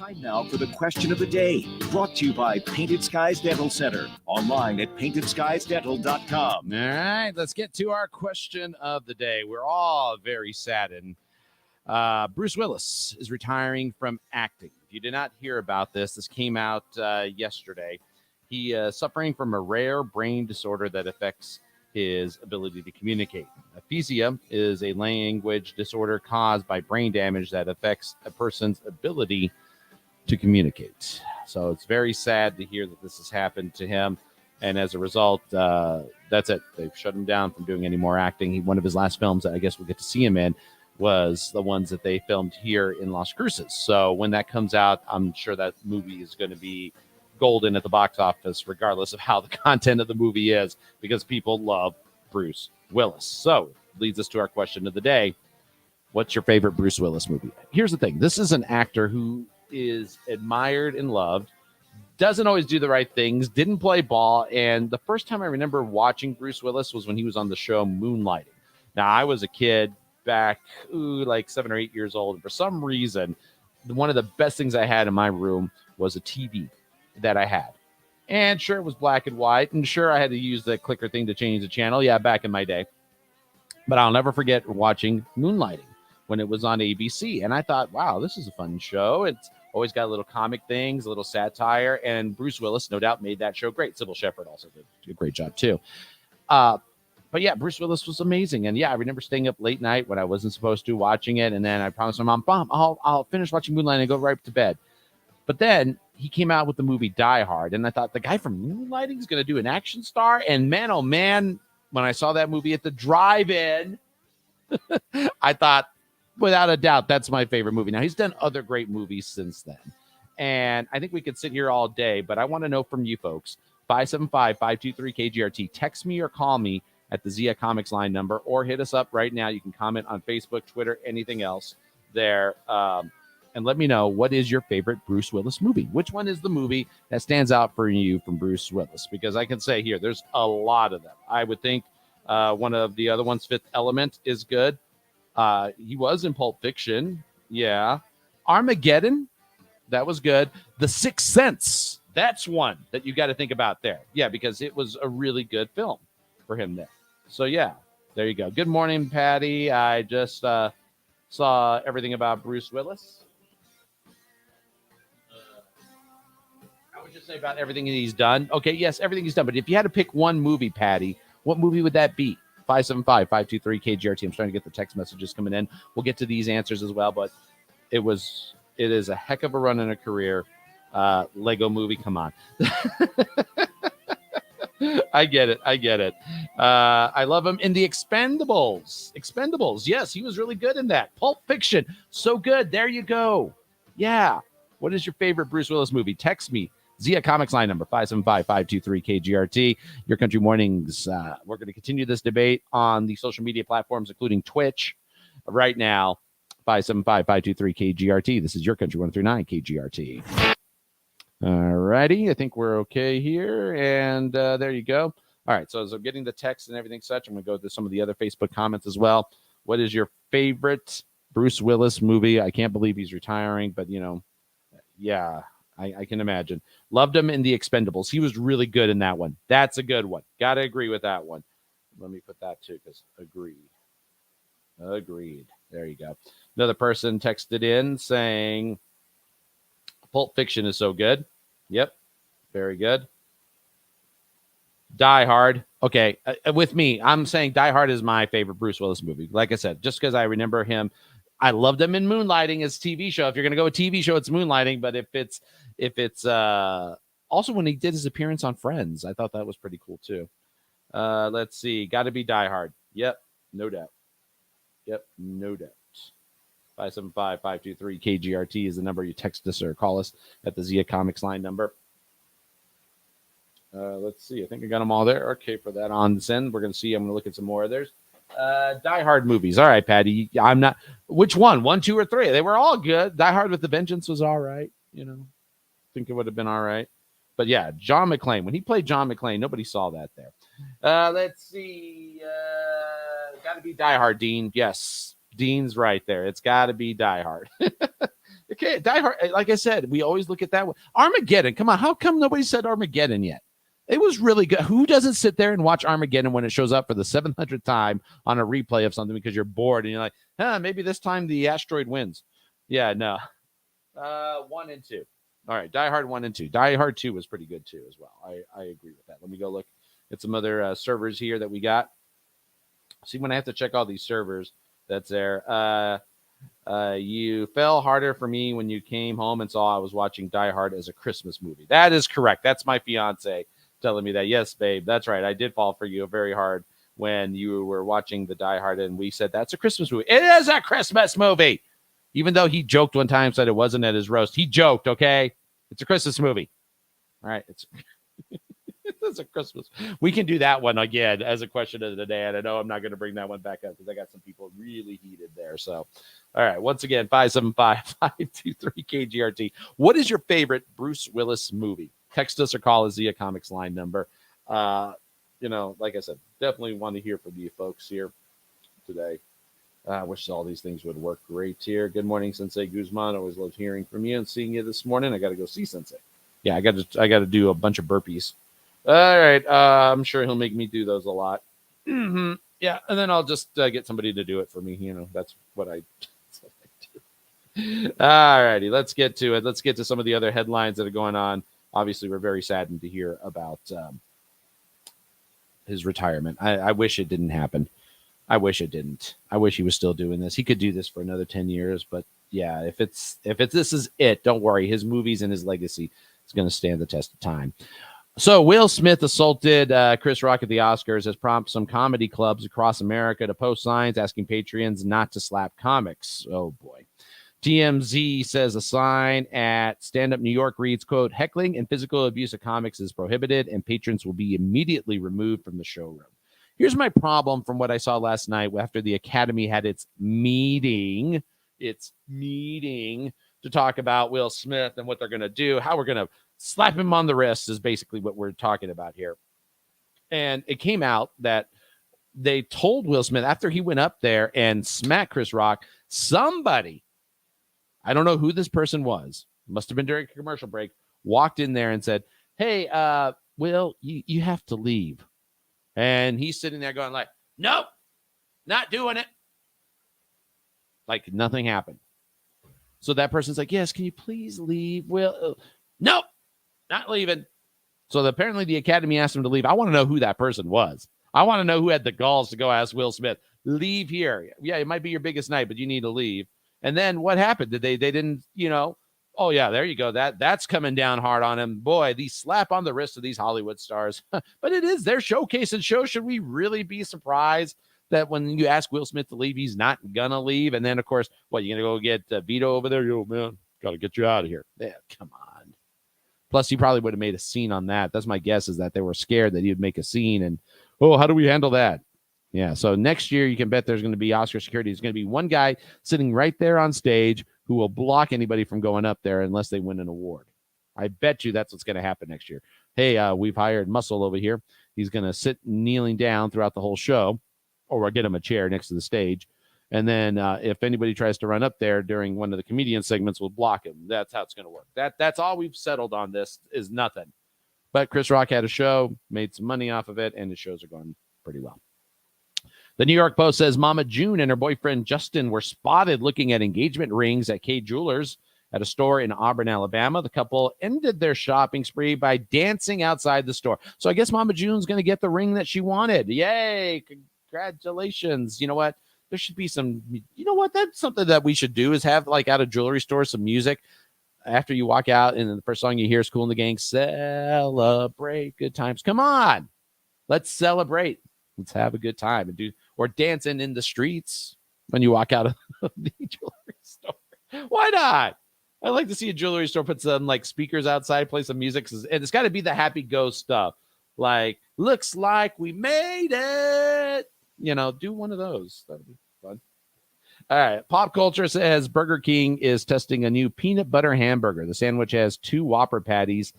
Time now for the question of the day, brought to you by Painted Skies Dental Center, online at paintedskiesdental.com. All right, let's get to our question of the day. We're all very saddened. Bruce Willis is retiring from acting. If you did not hear about this came out yesterday. He is suffering from a rare brain disorder that affects his ability to communicate. Aphasia is a language disorder caused by brain damage that affects a person's ability to communicate. So it's very sad to hear that this has happened to him. And as a result, that's it. They've shut him down from doing any more acting. One of his last films that I guess we'll get to see him in was the ones that they filmed here in Las Cruces. So when that comes out, I'm sure that movie is going to be golden at the box office, regardless of how the content of the movie is, because people love Bruce Willis. So leads us to our question of the day. What's your favorite Bruce Willis movie? Here's the thing. This is an actor who is admired and loved, doesn't always do the right things, didn't play ball. And the first time I remember watching Bruce Willis was when he was on the show Moonlighting. Now, I was a kid back, like 7 or 8 years old. And for some reason, one of the best things I had in my room was a TV that I had. And sure, it was black and white. And sure, I had to use the clicker thing to change the channel. Yeah, back in my day. But I'll never forget watching Moonlighting when it was on ABC. And I thought, wow, this is a fun show. It's always got little comic things, a little satire. And Bruce Willis, no doubt, made that show great. Sybil Shepherd also did a great job, too. But yeah, Bruce Willis was amazing. And yeah, I remember staying up late night when I wasn't supposed to, watching it. And then I promised my mom, I'll finish watching Moonlighting and go right to bed. But then he came out with the movie Die Hard. And I thought, the guy from Moonlighting is going to do an action star. And man, oh man, when I saw that movie at the drive-in, I thought, without a doubt, that's my favorite movie. Now, he's done other great movies since then. And I think we could sit here all day, but I want to know from you folks, 575-523-KGRT. Text me or call me at the Zia Comics line number, or hit us up right now. You can comment on Facebook, Twitter, anything else there. And let me know, what is your favorite Bruce Willis movie? Which one is the movie that stands out for you from Bruce Willis? Because I can say here, there's a lot of them. I would think one of the other ones, Fifth Element, is good. He was in Pulp Fiction. Yeah. Armageddon, that was good. The Sixth Sense, that's one that you got to think about there. Yeah, because it was a really good film for him there. So, yeah, there you go. Good morning, Patty. I just saw everything about Bruce Willis. I would just say about everything that he's done. Okay, yes, everything he's done. But if you had to pick one movie, Patty, what movie would that be? 575-523-KGRT. I'm starting to get the text messages coming in. We'll get to these answers as well, but it is a heck of a run in a career. Lego movie, come on. I get it. I love him in the Expendables. Yes, he was really good in that. Pulp Fiction, so good. There you go. Yeah. What is your favorite Bruce Willis movie? Text me. Zia Comics line number 575-523-KGRT. Your Country Mornings. We're going to continue this debate on the social media platforms, including Twitch. Right now, 575-523-KGRT. This is Your Country 139 KGRT. All righty. I think we're okay here. And there you go. All right. So as I'm getting the text and everything such, I'm going to go to some of the other Facebook comments as well. What is your favorite Bruce Willis movie? I can't believe he's retiring, but, yeah. I can imagine. Loved him in the Expendables. He was really good in that one. That's a good one. Got to agree with that one. Let me put that too, because agreed. There you go. Another person texted in saying Pulp Fiction is so good. Yep. Very good. Die Hard. Okay. With me, I'm saying Die Hard is my favorite Bruce Willis movie. Like I said, just because I remember him. I loved him in Moonlighting as TV show. If you're going to go a TV show, it's Moonlighting. But if it's also when he did his appearance on Friends, I thought that was pretty cool too. Let's see. Got to be Die Hard. Yep. No doubt. 575-523-KGRT is the number you text us or call us at the Zia Comics line number. Let's see. I think I got them all there. Okay, for that on send. We're going to see. I'm going to look at some more of theirs. Die Hard movies. All right, Patty. I'm not. Which one? 1, 2, or 3? They were all good. Die Hard with the Vengeance was all right. Think it would have been all right. But yeah, John McClane. When he played John McClane, nobody saw that there. Let's see. Got to be Die Hard, Dean. Yes, Dean's right there. It's got to be Die Hard. It Okay, Die Hard. Like I said, we always look at that one. Armageddon. Come on, how come nobody said Armageddon yet? It was really good. Who doesn't sit there and watch Armageddon when it shows up for the 700th time on a replay of something because you're bored and you're like, maybe this time the asteroid wins. Yeah, no. 1 and 2. All right, Die Hard 1 and 2. Die Hard 2 was pretty good too as well. I agree with that. Let me go look at some other servers here that we got. See, when I have to check all these servers that's there. You fell harder for me when you came home and saw I was watching Die Hard as a Christmas movie. That is correct. That's my fiance telling me that. Yes, babe, that's right. I did fall for you very hard when you were watching the Die Hard, and we said that's a Christmas movie. It is a Christmas movie. Even though he joked one time, said it wasn't at his roast. He joked, okay? It's a Christmas movie. All right, it's a Christmas. We can do that one again as a question of the day, and I know I'm not going to bring that one back up because I got some people really heated there. So, all right, once again, 575-523-KGRT. What is your favorite Bruce Willis movie? Text us or call us Zia Comics line number. Like I said, definitely want to hear from you folks here today. I wish all these things would work great here. Good morning, Sensei Guzman. Always love hearing from you and seeing you this morning. I got to go see Sensei. Yeah, I got to do a bunch of burpees. All right, I'm sure he'll make me do those a lot. Mm-hmm. Yeah, and then I'll just get somebody to do it for me. That's what I do. All righty, let's get to it. Let's get to some of the other headlines that are going on. Obviously, we're very saddened to hear about his retirement. I wish it didn't happen. I wish it didn't. I wish he was still doing this. He could do this for another 10 years, but yeah, if this is it, don't worry. His movies and his legacy is going to stand the test of time. So Will Smith assaulted Chris Rock at the Oscars has prompted some comedy clubs across America to post signs asking patrons not to slap comics. Oh, boy. TMZ says a sign at Stand Up New York reads, quote, heckling and physical abuse of comics is prohibited and patrons will be immediately removed from the showroom. Here's my problem from what I saw last night after the Academy had its meeting to talk about Will Smith and what they're going to do, how we're going to slap him on the wrist is basically what we're talking about here. And it came out that they told Will Smith after he went up there and smacked Chris Rock, somebody, I don't know who this person was, must have been during a commercial break, walked in there and said, hey, Will, you have to leave. And he's sitting there going like, nope, not doing it. Like nothing happened. So that person's like, yes, can you please leave? Will, nope, not leaving. So apparently the Academy asked him to leave. I want to know who that person was. I want to know who had the galls to go ask Will Smith, leave here. Yeah, it might be your biggest night, but you need to leave. And then what happened? Did they didn't, oh yeah, there you go. That's coming down hard on him. Boy, these slap on the wrist of these Hollywood stars. But it is their showcase and show. Should we really be surprised that when you ask Will Smith to leave, he's not gonna leave? And then of course, what, you gonna go get Vito over there? Yo, man, gotta get you out of here. Yeah, come on. Plus, he probably would have made a scene on that. That's my guess, is that they were scared that he would make a scene. And how do we handle that? Yeah, so next year you can bet there's going to be Oscar security. There's going to be one guy sitting right there on stage who will block anybody from going up there unless they win an award. I bet you that's what's going to happen next year. Hey, we've hired Muscle over here. He's going to sit kneeling down throughout the whole show, or we'll get him a chair next to the stage. And then if anybody tries to run up there during one of the comedian segments, we'll block him. That's how it's going to work. That's all we've settled on. This is nothing. But Chris Rock had a show, made some money off of it, and his shows are going pretty well. The New York Post says Mama June and her boyfriend Justin were spotted looking at engagement rings at K Jewelers at a store in Auburn, Alabama. The couple ended their shopping spree by dancing outside the store. So I guess Mama June's going to get the ring that she wanted. Yay. Congratulations. You know what? There should be some, that's something that we should do, is have like at a jewelry store, some music after you walk out and the first song you hear is Kool and the Gang. Celebrate good times. Come on. Let's celebrate. Let's have a good time and or dancing in the streets when you walk out of the jewelry store. Why not? I like to see a jewelry store put some like speakers outside, play some music, and it's got to be the happy go stuff. Like, looks like we made it. Do one of those. That'd be fun. All right. Pop Culture says Burger King is testing a new peanut butter hamburger. The sandwich has 2 Whopper patties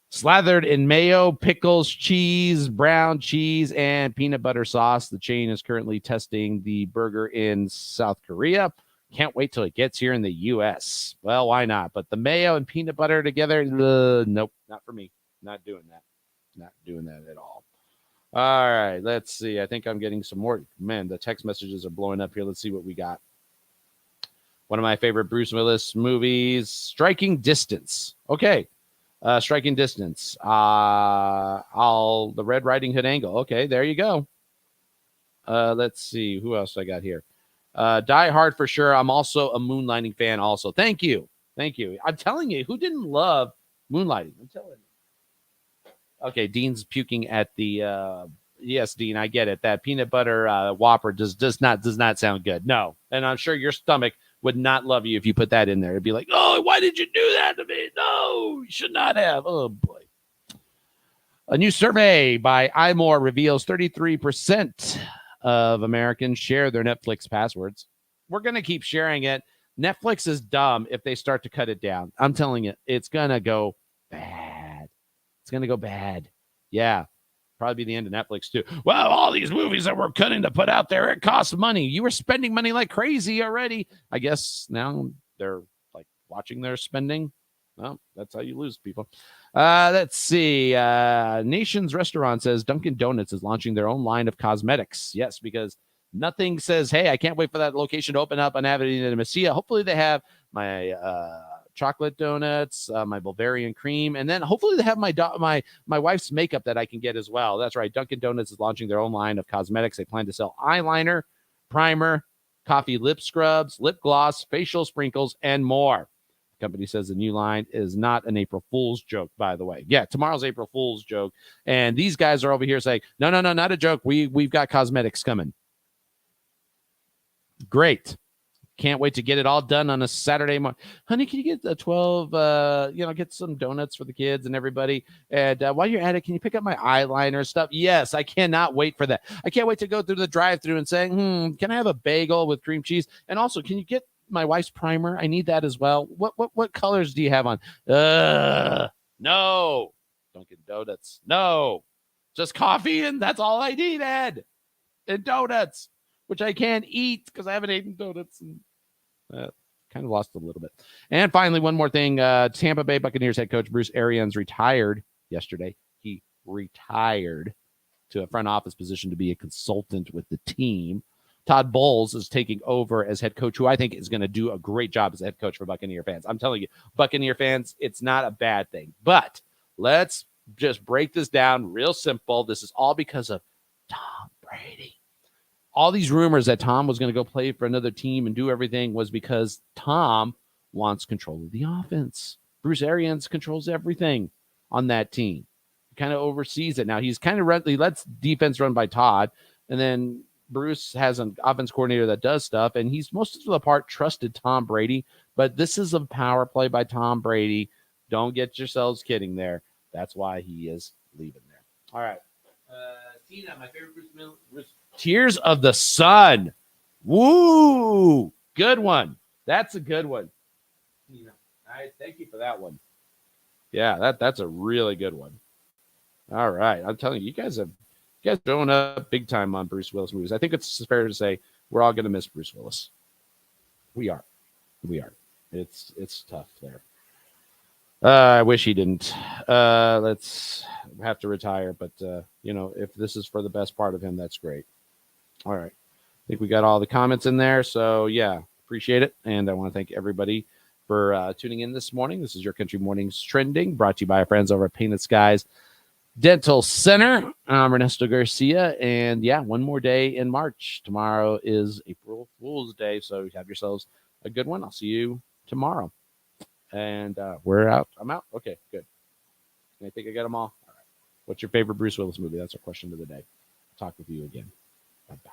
slathered in mayo, pickles, cheese, brown cheese, and peanut butter sauce. The chain is currently testing the burger in South Korea, Can't wait till it gets here in the U.S. Well, why not? But the mayo and peanut butter together, nope, not for me. Not doing that. Not doing that at all. All right, let's see. I think I'm getting some more. Man, the text messages are blowing up here. Let's see what we got. One of my favorite Bruce Willis movies, Striking Distance. Okay, Striking Distance. The Red Riding Hood angle. Okay, there you go. Let's see. Who else I got here? Die Hard for sure. I'm also a Moonlighting fan also. Thank you. Thank you. I'm telling you, who didn't love Moonlighting? I'm telling you. Okay, Dean's puking at the yes, Dean, I get it. That peanut butter Whopper does not sound good. No. And I'm sure your stomach would not love you if you put that in there. It'd be like, "Oh, why did you do that to me? No, you should not have." Oh boy. A new survey by iMore reveals 33% of Americans share their Netflix passwords. We're going to keep sharing it. Netflix is dumb if they start to cut it down. I'm telling you, it's going to go bad. It's going to go bad. Yeah. Probably be the end of Netflix too. Well, all these movies that we're cutting to put out there, it costs money. You were spending money like crazy already. I guess now they're like watching their spending. Well, that's how you lose people. Let's see. Nation's Restaurant says Dunkin' Donuts is launching their own line of cosmetics. Yes, because nothing says, hey, I can't wait for that location to open up on Avenida de Mesilla. Hopefully they have my chocolate donuts, my Bavarian cream, and then hopefully they have my wife's makeup that I can get as well. That's right. Dunkin' Donuts is launching their own line of cosmetics. They plan to sell eyeliner, primer, coffee lip scrubs, lip gloss, facial sprinkles, and more. The company says the new line is not an April Fool's joke, by the way. Yeah, tomorrow's April Fool's joke. And these guys are over here saying, no, not a joke. We've got cosmetics coming. Great. Can't wait to get it all done on a Saturday morning. Honey, can you get the 12, get some donuts for the kids and everybody? And while you're at it, can you pick up my eyeliner stuff? Yes, I cannot wait for that. I can't wait to go through the drive-thru and say, can I have a bagel with cream cheese? And also, can you get my wife's primer? I need that as well. What colors do you have on? No. Dunkin' Donuts. No. Just coffee, and that's all I need, Ed. And donuts, which I can't eat because I haven't eaten donuts. And kind of lost a little bit. And finally, one more thing. Tampa Bay Buccaneers head coach Bruce Arians retired yesterday. He retired to a front office position to be a consultant with the team. Todd Bowles is taking over as head coach, who I think is going to do a great job as head coach for Buccaneer fans. I'm telling you, Buccaneer fans, it's not a bad thing. But let's just break this down real simple. This is all because of Tom Brady. All these rumors that Tom was going to go play for another team and do everything was because Tom wants control of the offense. Bruce Arians controls everything on that team. He kind of oversees it. Now, he lets defense run by Todd, and then Bruce has an offense coordinator that does stuff, and he's most of the part trusted Tom Brady, but this is a power play by Tom Brady. Don't get yourselves kidding there. That's why he is leaving there. All right. Tina, my favorite Bruce Tears of the Sun. Woo! Good one. That's a good one. Tina, thank you for that one. Yeah, that's a really good one. All right. I'm telling you, you guys showing up big time on Bruce Willis movies. I think it's fair to say we're all going to miss Bruce Willis. We are. It's tough there. I wish he didn't. Let's have to retire, but if this is for the best part of him, that's great. All right. I think we got all the comments in there. So yeah, appreciate it. And I want to thank everybody for tuning in this morning. This is your Country Mornings Trending, brought to you by our friends over at Painted Skies Dental Center. I'm Ernesto Garcia, and yeah, one more day in March. Tomorrow is April Fool's Day, so have yourselves a good one. I'll see you tomorrow. And we're out. I'm out. Okay, good. I think I got them all. All right. What's your favorite Bruce Willis movie? That's our question of the day. Talk with you again. Bye-bye.